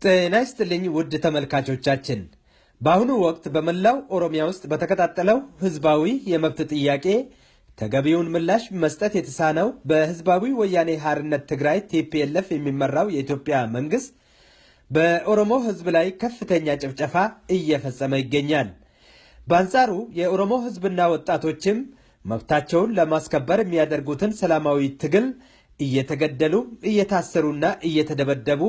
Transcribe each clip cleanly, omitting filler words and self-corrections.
ጤና ይስጥልኝ ውድ ተመልካቾቻችን በአሁኑ ወቅት በመላው ኦሮሚያ ውስጥ በተከታተለው ህዝባዊ የመብት ጥያቄ ተገቢውን ምላሽ መስጠት የተሳነው በህዝባዊ ወያኔ ሓርነት ትግራይ TPLF የሚመራው የኢትዮጵያ መንግስት በኦሮሞ ህዝብ ላይ ከፍተኛ ጭፍጨፋ እየፈጸመ ይገኛል። በአንጻሩ የኦሮሞ ህዝብና ወጣቶችም መብታቸውን ለማስከበር የሚያደርጉትን ሰላማዊ ትግል እየተገደሉ እየታሰሩና እየተደበደቡ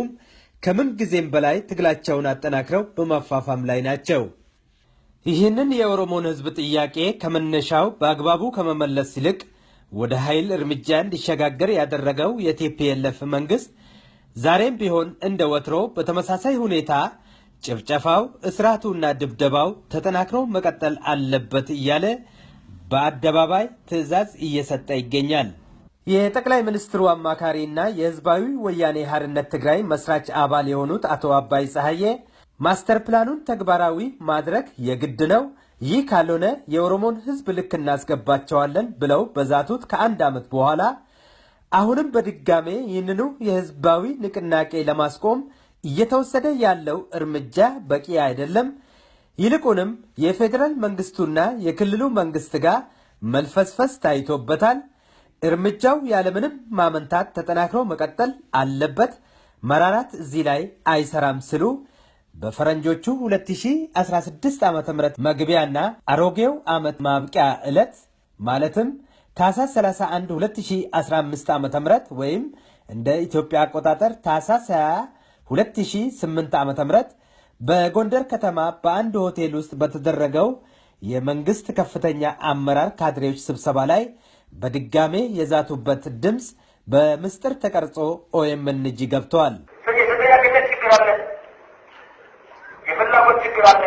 ከምን ጊዜም በላይ ትግላቸውን አጠናክረው በማፋፋም ላይ ናቸው። ይህንን የኦሮሞን ህዝብ ጥያቄ ከመነሻው በአግባቡ ከመመለስ ይልቅ ወደ ኃይል እርምጃ እንዲሸጋገር ያደረገው የTPLF መንግስት ዛሬም ቢሆን እንደ ወትሮ በተመሳሳይ ሁኔታ ጭፍጨፋው፣ እስራቱና ድብደባው ተጠናክሮ መቀጠል አለበት እያለ በአደባባይ ትዕዛዝ እየሰጠ ይገኛል። የጠቅላይ ሚኒስትሩ አማካሪና የህዝባዊ ወያኔ ሓርነት ትግራይ መስራች አባል የሆኑት አቶ አባይ ፀሐዬ ማስተር ፕላኑን ተግባራዊ ማድረግ የግድ ነው፣ ይህ ካልሆነ የኦሮሞን ህዝብ ልክ እናስገባቸዋለን ብለው በዛቱት ከአንድ ዓመት በኋላ አሁንም በድጋሜ ይህንኑ የህዝባዊ ንቅናቄ ለማስቆም እየተወሰደ ያለው እርምጃ በቂ አይደለም፣ ይልቁንም የፌዴራል መንግስቱና የክልሉ መንግስት ጋር መልፈስፈስ ታይቶበታል፣ እርምጃው ያለምንም ማመንታት ተጠናክሮ መቀጠል አለበት፣ መራራት እዚህ ላይ አይሰራም ሲሉ በፈረንጆቹ 2016 ዓ.ም መግቢያና አሮጌው ዓመት ማብቂያ ዕለት ማለትም ታህሳስ 31 2015 ዓ.ም ወይም እንደ ኢትዮጵያ አቆጣጠር ታህሳስ 20 2008 ዓ.ም በጎንደር ከተማ በአንድ ሆቴል ውስጥ በተደረገው የመንግስት ከፍተኛ አመራር ካድሬዎች ስብሰባ ላይ በድጋሜ የዛቱበት ድምፅ በምስጢር ተቀርጾ OMNG ገብቷል። የፍላጎት ችግር አለ፣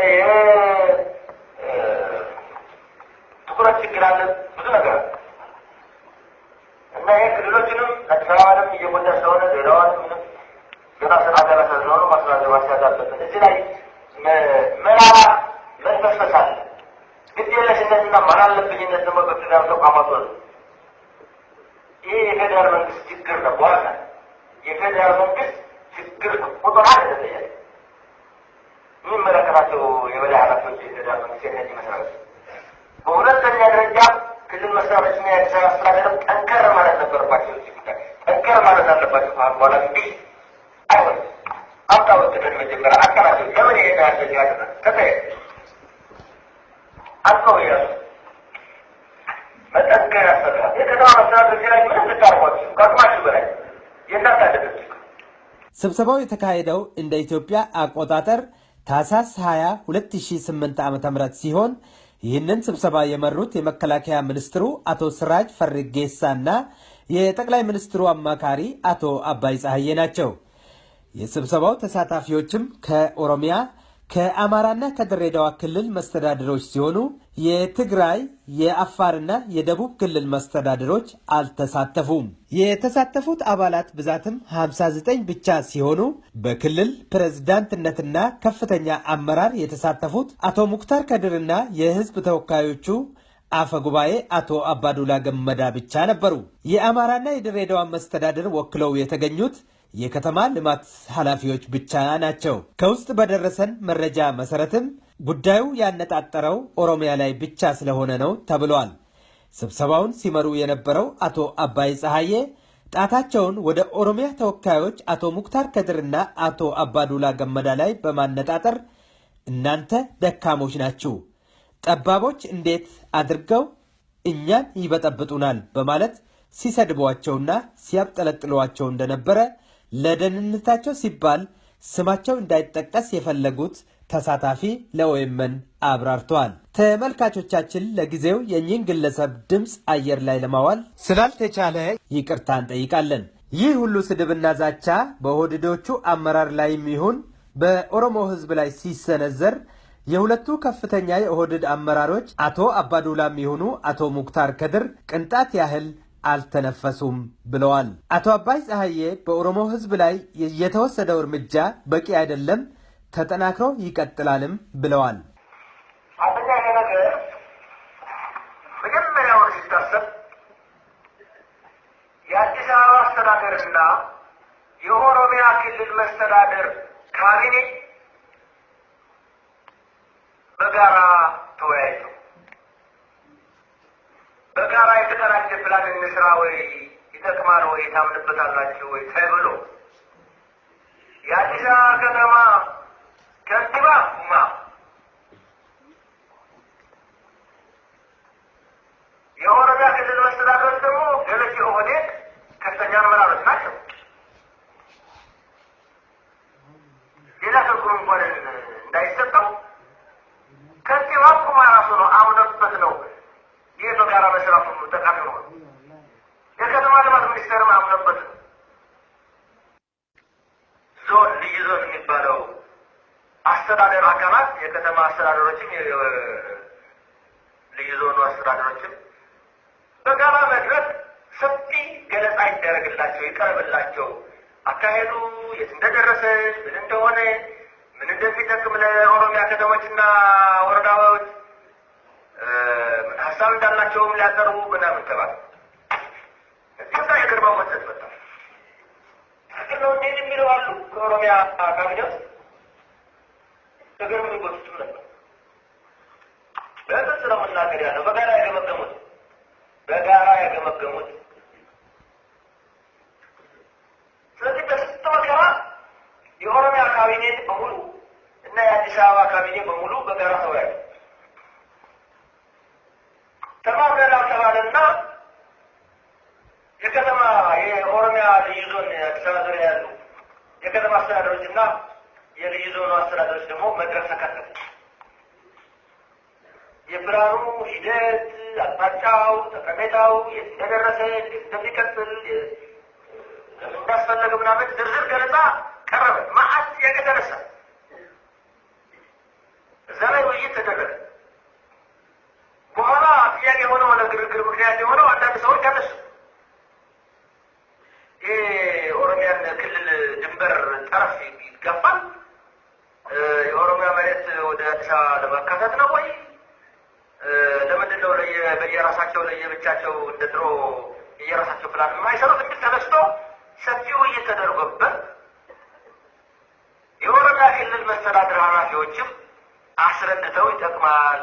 የትኩረት ችግር አለ፣ ብዙ ነገር እና ይህ ክልሎችንም አዲስ እየጎዳ ስለሆነ ሌላዋን ምንም ገና ስናገራ ስለሆነ ማስራዘባ ሲያዛበትን እዚህ ላይ መራራ መንፈስፈስ አለ። ግድ የለሽነትና ማን አለብኝነት ደግሞ በፌዴራል ተቋማት ነው። ይህ የፌዴራል መንግስት ችግር ነው። በዋና የፌዴራል መንግስት ችግር ቁጥር አንድ ተጠያቂ የሚመለከታቸው የበላይ ኃላፊዎች የፌዴራል መንግስት የነዚህ መስሪያ ቤት በሁለተኛ ደረጃ ክልል መስሪያ ቤትና የአዲስ አበባ አስተዳደር ጠንከር ማለት ነበረባቸው። ጠንከር ማለት አለባቸው። በኋላ እንዲህ አይሆንም። አምጣው ትግል መጀመሪያ አካላቸው ለምን ይሄን ያደርግ ያደረግ ተጠየ አልከው ያሉ መጠንከር ያስፈልጋል። የከተማ መስተዳድር ላይ ምንም ልታርጓቸው ከአቅማችሁ በላይ የናታደረግ ስብሰባው የተካሄደው እንደ ኢትዮጵያ አቆጣጠር ታህሳስ 20 2008 ዓ.ም ሲሆን ይህንን ስብሰባ የመሩት የመከላከያ ሚኒስትሩ አቶ ስራጅ ፈርጌሳና የጠቅላይ ሚኒስትሩ አማካሪ አቶ አባይ ፀሐዬ ናቸው። የስብሰባው ተሳታፊዎችም ከኦሮሚያ ከአማራና ከድሬዳዋ ክልል መስተዳድሮች ሲሆኑ የትግራይ የአፋርና የደቡብ ክልል መስተዳድሮች አልተሳተፉም። የተሳተፉት አባላት ብዛትም 59 ብቻ ሲሆኑ በክልል ፕሬዝዳንትነትና ከፍተኛ አመራር የተሳተፉት አቶ ሙክታር ከድርና የህዝብ ተወካዮቹ አፈ ጉባኤ አቶ አባዱላ ገመዳ ብቻ ነበሩ። የአማራና የድሬዳዋ መስተዳድር ወክለው የተገኙት የከተማ ልማት ኃላፊዎች ብቻ ናቸው። ከውስጥ በደረሰን መረጃ መሰረትም ጉዳዩ ያነጣጠረው ኦሮሚያ ላይ ብቻ ስለሆነ ነው ተብሏል። ስብሰባውን ሲመሩ የነበረው አቶ አባይ ፀሐዬ ጣታቸውን ወደ ኦሮሚያ ተወካዮች አቶ ሙክታር ከድርና አቶ አባዱላ ገመዳ ላይ በማነጣጠር እናንተ ደካሞች ናችሁ፣ ጠባቦች እንዴት አድርገው እኛን ይበጠብጡናል በማለት ሲሰድቧቸውና ሲያብጠለጥሏቸው እንደነበረ ለደህንነታቸው ሲባል ስማቸው እንዳይጠቀስ የፈለጉት ተሳታፊ ለOMN አብራርተዋል። ተመልካቾቻችን ለጊዜው የኚህን ግለሰብ ድምፅ አየር ላይ ለማዋል ስላልተቻለ ይቅርታ እንጠይቃለን። ይህ ሁሉ ስድብና ዛቻ በኦህዴዶቹ አመራር ላይም ይሁን በኦሮሞ ህዝብ ላይ ሲሰነዘር የሁለቱ ከፍተኛ የኦህዴድ አመራሮች አቶ አባዱላም ይሁኑ አቶ ሙክታር ከድር ቅንጣት ያህል አልተነፈሱም ብለዋል። አቶ አባይ ፀሐዬ በኦሮሞ ህዝብ ላይ የተወሰደው እርምጃ በቂ አይደለም፣ ተጠናክሮ ይቀጥላልም ብለዋል። አንደኛ ነገር መጀመሪያው ሲታሰብ የአዲስ አበባ አስተዳደርና የኦሮሚያ ክልል መስተዳደር ካቢኔ በጋራ ተወያይቶ በጋራ የተቀናጀ ፕላን እንስራ ወይ ይጠቅማል ወይ ታምንበታላችሁ ወይ ተብሎ የአዲስ አበባ ከተማ ከንቲባ ኩማ የኦሮሚያ ክልል መስተዳድር ደግሞ ሌሎች ኦህዴድ ከፍተኛ አመራሮች ናቸው። ሌላ ትርጉም እንኳን እንዳይሰጠው ከንቲባ ኩማ ራሱ ነው አምነበት ነው ይህ በጋራ መስራቱ ጠቃሚ ነው። የከተማ ልማት ሚኒስቴርም አምነበት ነው። ዞን ልዩ ዞን የሚባለው አስተዳደር አካላት የከተማ አስተዳደሮችም ልዩ ዞኑ አስተዳደሮችም በጋራ መድረክ ሰፊ ገለጻ ይደረግላቸው ይቀርብላቸው። አካሄዱ የት እንደደረሰ ምን እንደሆነ ምን እንደሚጠቅም ለኦሮሚያ ከተሞችና ወረዳዎች ምን ሀሳብ እንዳላቸውም ሊያቀርቡ ምናምን ተባለ። ከዛ የግርማው መሰት መጣ። ነው እንዴት የሚለው አሉ ከኦሮሚያ ካቢኔ ውስጥ ተገርም ይጎትቱ ነበር። በግልጽ ነው መናገር ያለው በጋራ ያገመገሙት ስለዚህ በስንት መከራ የኦሮሚያ ካቢኔ በሙሉ እና የአዲስ አበባ ካቢኔ በሙሉ በጋራ ተወያዩ። ተማምረናል ተባለና የከተማ የኦሮሚያ ልዩ ዞን አዲስ አበባ ዙሪያ ያሉ የከተማ አስተዳደሮችና የልዩ ዞኑ አስተዳደሮች ደግሞ መድረክ ተከተሉ። የፕላኑ ሂደት አቅጣጫው ጠቀሜታው የት እንደደረሰ እንደሚቀጥል ለምን እንዳስፈለገ ምናምን ዝርዝር ገለጻ ቀረበ። ማአት ጥያቄ ተነሳ። እዛ ላይ ውይይት ተደረገ። በኋላ ጥያቄ የሆነው ለግርግር ምክንያት የሆነው አንዳንድ ሰዎች አነሱ። የኦሮሚያን ክልል ድንበር ጠረፍ ይገፋል፣ የኦሮሚያ መሬት ወደ አዲስ አበባ ለማካተት ነው ወይ? ለምንድን ነው በየራሳቸው ለየብቻቸው እንደ ድሮ የየራሳቸው ፕላን የማይሰሩት? የሚል ተነስቶ ሰፊ ውይይት ተደርጎበት የኦሮሚያ ክልል መስተዳድር ኃላፊዎችም አስረድተው ይጠቅማል፣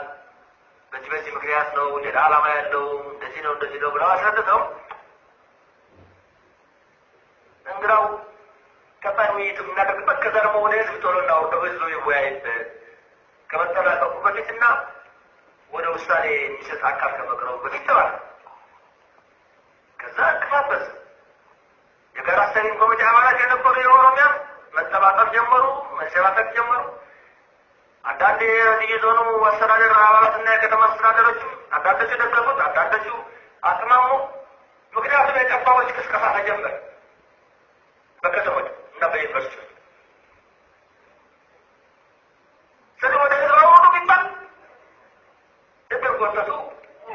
በዚህ ምክንያት ነው፣ ሌላ ዓላማ ያለው እንደዚህ ነው ብለው አስረድተው እንግዳው ቀጣይ ውይይት የምናደርግበት ከዛ ደግሞ ወደ ህዝብ ቶሎ እናወርደው ህዝቡ ይወያይበት ከመጠናቀቁ በፊትና ወደ ውሳኔ የሚሰጥ አካል ከመቅረቡ በፊት ተባለ። ከዛ እንቅፋበት የጋራ አስተዳደር ኮሚቴ አባላት የነበሩ የኦሮሚያ መጠባጠር ጀመሩ፣ መሸራተት ጀመሩ። አንዳንድ የልዩ ዞኑ አስተዳደር አባላትና የከተማ አስተዳደሮችም አንዳንዶቹ ደገፉት፣ አንዳንዶቹ አጥማሙ። ምክንያቱም የጠባቦች ቅስቀሳ ተጀመረ በከተሞች እና በዩኒቨርሲቲ። ስለዚህ ወደ ህዝብ አውርዱ ቢባል እግር ጎተቱ።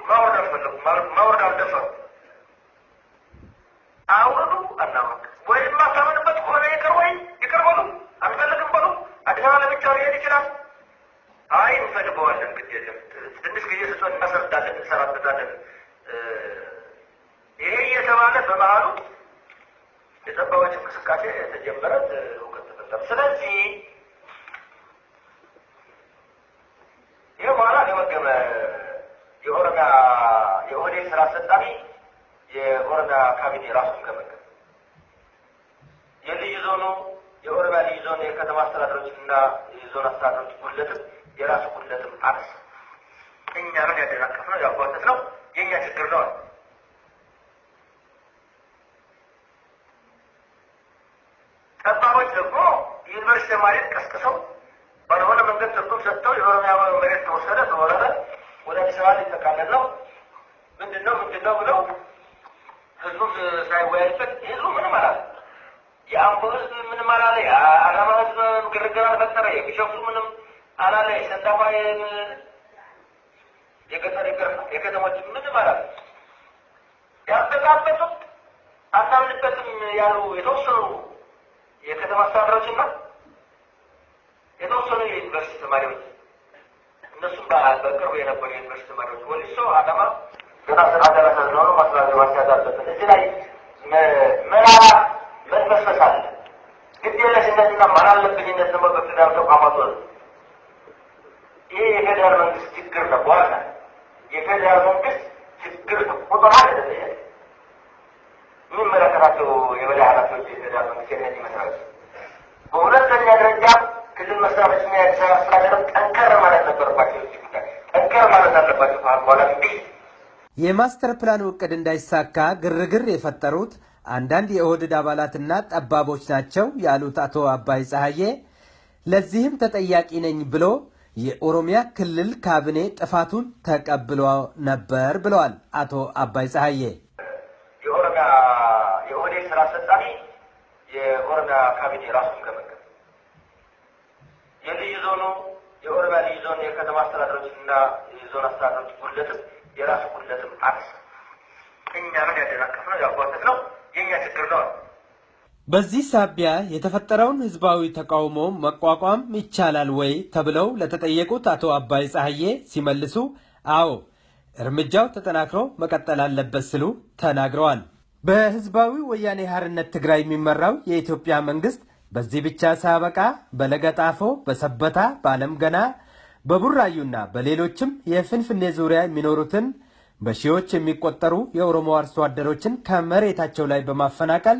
ማውረድ አልፈለጉም፣ ማውረድ አልደፈሩ። አውርዱ አናወቅ ወይም ማታመንበት ከሆነ ይቅር በሉ፣ አንፈልግም በሉ። አዲስ አበባ ለብቻው ሊሄድ ይችላል። አይ እንፈልገዋለን፣ ግድ የለም ትንሽ ጊዜ ስጦን እናሰርዳለን፣ እንሰራበታለን። ይሄ እየተባለ በመሀሉ የጠባዎች እንቅስቃሴ የተጀመረ እውቀት ተፈጠረ። ስለዚህ ይህ በኋላ ገመገመ። የኦሮሚያ የኦህዴድ ስራ አስፈጻሚ የኦሮሚያ ካቢኔ ራሱን ገመገመ። የልዩ ዞኑ የኦሮሚያ ልዩ ዞን የከተማ አስተዳደሮች እና የዞን አስተዳደሮች ጉድለትም የራሱ ጉድለትም አነሳ። እኛ ምን ያደናቀፍ ነው ያጓተት ነው የእኛ ችግር ነው። ጠባቦች ደግሞ ዩኒቨርሲቲ ተማሪን ቀስቅሰው ባልሆነ መንገድ ትርጉም ሰጥተው የኦሮሚያ መሬት ተወሰደ ተወረደ ወደ አዲስ አበባ ሊጠቃለል ነው ምንድን ነው ብለው ህዝቡም ሳይወያይበት ህዝቡ ምንም አላለ። የአምቦ ህዝብ ምንም አላለ። የአዳማ ህዝብ ግርግር አልፈጠረ። የሚሸፍቱ ምንም አላለ። የሰንዳፋ የገጠር የከተሞች ምንም አላለ። ያስተጋበጡት አናምንበትም ያሉ የተወሰኑ የከተማ አስተዳደሮችና የተወሰኑ የዩኒቨርሲቲ ተማሪዎች እነሱም በቅርቡ የነበሩ የዩኒቨርሲቲ ተማሪዎች ወሊሶ፣ አዳማ ገና ስራ ደረሰ ስለሆኑ ማስያዝ አለበት። እዚህ ላይ መራራ መንፈስፈስ አለ። ግድ የለሽነትና ማናለብኝነትና ማናለብኝነት ደግሞ በፌዴራል ተቋማት ወጥ ይሄ የፌዴራል መንግስት ችግር ነው። ዋና የፌዴራል መንግስት ችግር ቁጥር አንድ ነው። የሚመለከታቸው የበላይ ኃላፊዎች የፌዴራል መንግስት የነዚህ መስራት በሁለተኛ ደረጃ ክልል መስራቶችና የአዲስ አበባ አስተዳደር ጠንከር ማለት ነበረባቸው። ጠንከር ማለት አለባቸው። በኋላ የማስተር ፕላኑ እቅድ እንዳይሳካ ግርግር የፈጠሩት አንዳንድ የኦህዴድ አባላትና ጠባቦች ናቸው ያሉት አቶ አባይ ፀሐዬ ለዚህም ተጠያቂ ነኝ ብሎ የኦሮሚያ ክልል ካቢኔ ጥፋቱን ተቀብሎ ነበር ብለዋል። አቶ አባይ ፀሐዬ የኦህዴድ ስራ አስፈጻሚ የኦሮሚያ ካቢኔ ራሱን ገመገመ። የልዩ ዞኑ የኦሮሚያ ልዩ ዞን የከተማ አስተዳደሮችና የዞን አስተዳደሮች ጉድለትም የራሱ ጉድለትም አክስ እኛ ምን ያደናቀፍ ነው ያጓተት ነው የኛ ችግር ነው። በዚህ ሳቢያ የተፈጠረውን ህዝባዊ ተቃውሞ መቋቋም ይቻላል ወይ ተብለው ለተጠየቁት አቶ አባይ ፀሐዬ ሲመልሱ አዎ እርምጃው ተጠናክሮ መቀጠል አለበት ሲሉ ተናግረዋል። በህዝባዊ ወያኔ ሓርነት ትግራይ የሚመራው የኢትዮጵያ መንግስት በዚህ ብቻ ሳያበቃ በለገጣፎ፣ በሰበታ፣ በአለም ገና፣ በቡራዩና በሌሎችም የፍንፍኔ ዙሪያ የሚኖሩትን በሺዎች የሚቆጠሩ የኦሮሞ አርሶ አደሮችን ከመሬታቸው ላይ በማፈናቀል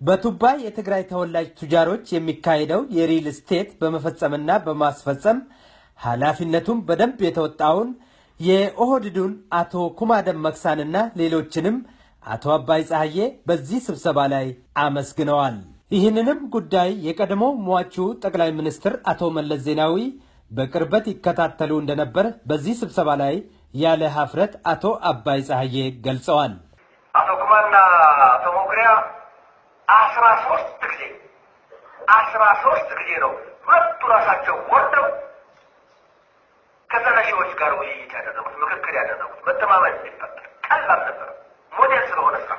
በቱባ የትግራይ ተወላጅ ቱጃሮች የሚካሄደው የሪል ስቴት በመፈጸምና በማስፈጸም ኃላፊነቱን በደንብ የተወጣውን የኦህዴዱን አቶ ኩማ ደመቅሳንና ሌሎችንም አቶ አባይ ፀሐዬ በዚህ ስብሰባ ላይ አመስግነዋል። ይህንንም ጉዳይ የቀድሞ ሟቹ ጠቅላይ ሚኒስትር አቶ መለስ ዜናዊ በቅርበት ይከታተሉ እንደነበር በዚህ ስብሰባ ላይ ያለ ሀፍረት አቶ አባይ ፀሐዬ ገልጸዋል። አቶ ኩማና አቶ ሞክሪያ 13 ጊዜ ነው ሁለቱ ራሳቸው ወርደው ከተነሺዎች ጋር ውይይት ያደረጉት፣ ምክክር ያደረጉት። መተማመን እንዲፈጠር ቀላል ነበር። ሞዴል ስለሆነ ስራ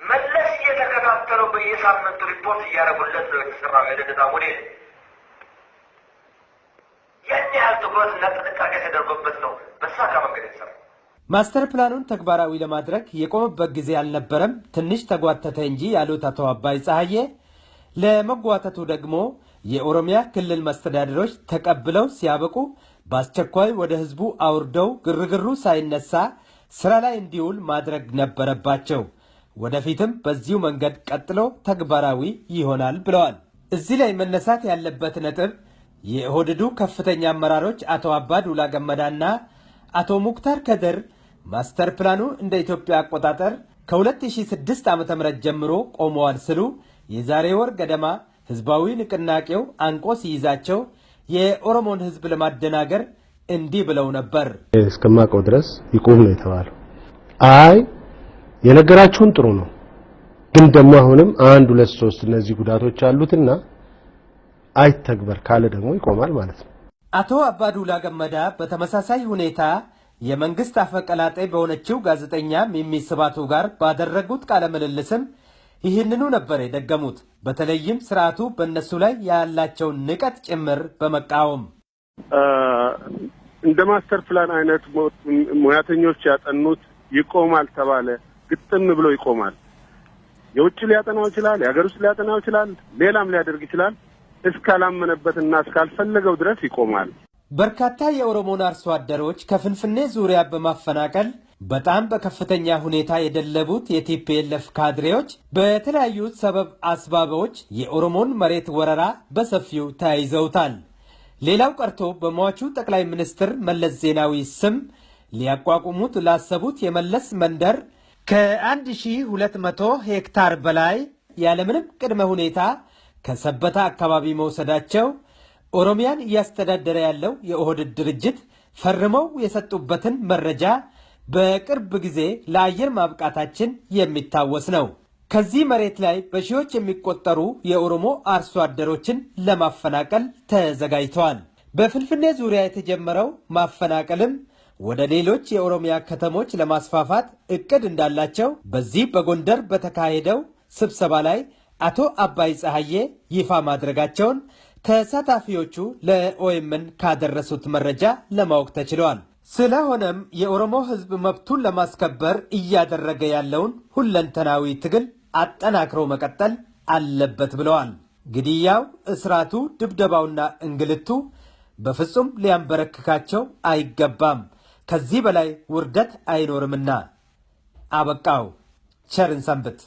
መለስ እየተከታተለው በየሳምንቱ ሪፖርት እያደረጉለት ነው የተሰራው የልደታ ሞዴል። ያን ያህል ትኩረትና ጥንቃቄ ተደርጎበት ነው በሳካ መንገድ የተሰራው። ማስተር ፕላኑን ተግባራዊ ለማድረግ የቆመበት ጊዜ አልነበረም፣ ትንሽ ተጓተተ እንጂ ያሉት አቶ አባይ ፀሐዬ ለመጓተቱ ደግሞ የኦሮሚያ ክልል መስተዳድሮች ተቀብለው ሲያበቁ በአስቸኳይ ወደ ህዝቡ አውርደው ግርግሩ ሳይነሳ ስራ ላይ እንዲውል ማድረግ ነበረባቸው። ወደፊትም በዚሁ መንገድ ቀጥሎ ተግባራዊ ይሆናል ብለዋል። እዚህ ላይ መነሳት ያለበት ነጥብ የኦህዴዱ ከፍተኛ አመራሮች አቶ አባዱላ ገመዳና አቶ ሙክታር ከድር ማስተር ፕላኑ እንደ ኢትዮጵያ አቆጣጠር ከ2006 ዓ.ም ጀምሮ ቆመዋል ስሉ የዛሬ ወር ገደማ ህዝባዊ ንቅናቄው አንቆ ሲይዛቸው የኦሮሞን ህዝብ ለማደናገር እንዲህ ብለው ነበር። እስከማውቀው ድረስ ይቆም ነው የተባለው። አይ የነገራችሁን ጥሩ ነው፣ ግን ደግሞ አሁንም 1 2 3 እነዚህ ጉዳቶች አሉትና አይተግበር ካለ ደግሞ ይቆማል ማለት ነው። አቶ አባዱላ ገመዳ በተመሳሳይ ሁኔታ የመንግስት አፈቀላጤ በሆነችው ጋዜጠኛ ሚሚ ስባቱ ጋር ባደረጉት ቃለ ምልልስም ይህንኑ ነበር የደገሙት። በተለይም ስርዓቱ በእነሱ ላይ ያላቸውን ንቀት ጭምር በመቃወም እንደ ማስተር ፕላን አይነት ሙያተኞች ያጠኑት ይቆማል ተባለ፣ ግጥም ብሎ ይቆማል። የውጭ ሊያጠናው ይችላል፣ የሀገር ውስጥ ሊያጠናው ይችላል፣ ሌላም ሊያደርግ ይችላል። እስካላመነበትና እስካልፈለገው ድረስ ይቆማል። በርካታ የኦሮሞን አርሶ አደሮች ከፍንፍኔ ዙሪያ በማፈናቀል በጣም በከፍተኛ ሁኔታ የደለቡት የቲፒኤልኤፍ ካድሬዎች በተለያዩ ሰበብ አስባቦች የኦሮሞን መሬት ወረራ በሰፊው ተያይዘውታል። ሌላው ቀርቶ በሟቹ ጠቅላይ ሚኒስትር መለስ ዜናዊ ስም ሊያቋቁሙት ላሰቡት የመለስ መንደር ከ1200 ሄክታር በላይ ያለምንም ቅድመ ሁኔታ ከሰበታ አካባቢ መውሰዳቸው ኦሮሚያን እያስተዳደረ ያለው የኦህዴድ ድርጅት ፈርመው የሰጡበትን መረጃ በቅርብ ጊዜ ለአየር ማብቃታችን የሚታወስ ነው። ከዚህ መሬት ላይ በሺዎች የሚቆጠሩ የኦሮሞ አርሶ አደሮችን ለማፈናቀል ተዘጋጅተዋል። በፍንፍኔ ዙሪያ የተጀመረው ማፈናቀልም ወደ ሌሎች የኦሮሚያ ከተሞች ለማስፋፋት እቅድ እንዳላቸው በዚህ በጎንደር በተካሄደው ስብሰባ ላይ አቶ አባይ ፀሐዬ ይፋ ማድረጋቸውን ተሳታፊዎቹ ለኦኤምን ካደረሱት መረጃ ለማወቅ ተችሏል። ስለሆነም የኦሮሞ ሕዝብ መብቱን ለማስከበር እያደረገ ያለውን ሁለንተናዊ ትግል አጠናክሮ መቀጠል አለበት ብለዋል። ግድያው፣ እስራቱ፣ ድብደባውና እንግልቱ በፍጹም ሊያንበረክካቸው አይገባም። ከዚህ በላይ ውርደት አይኖርምና። አበቃው። ቸርን ሰንብት።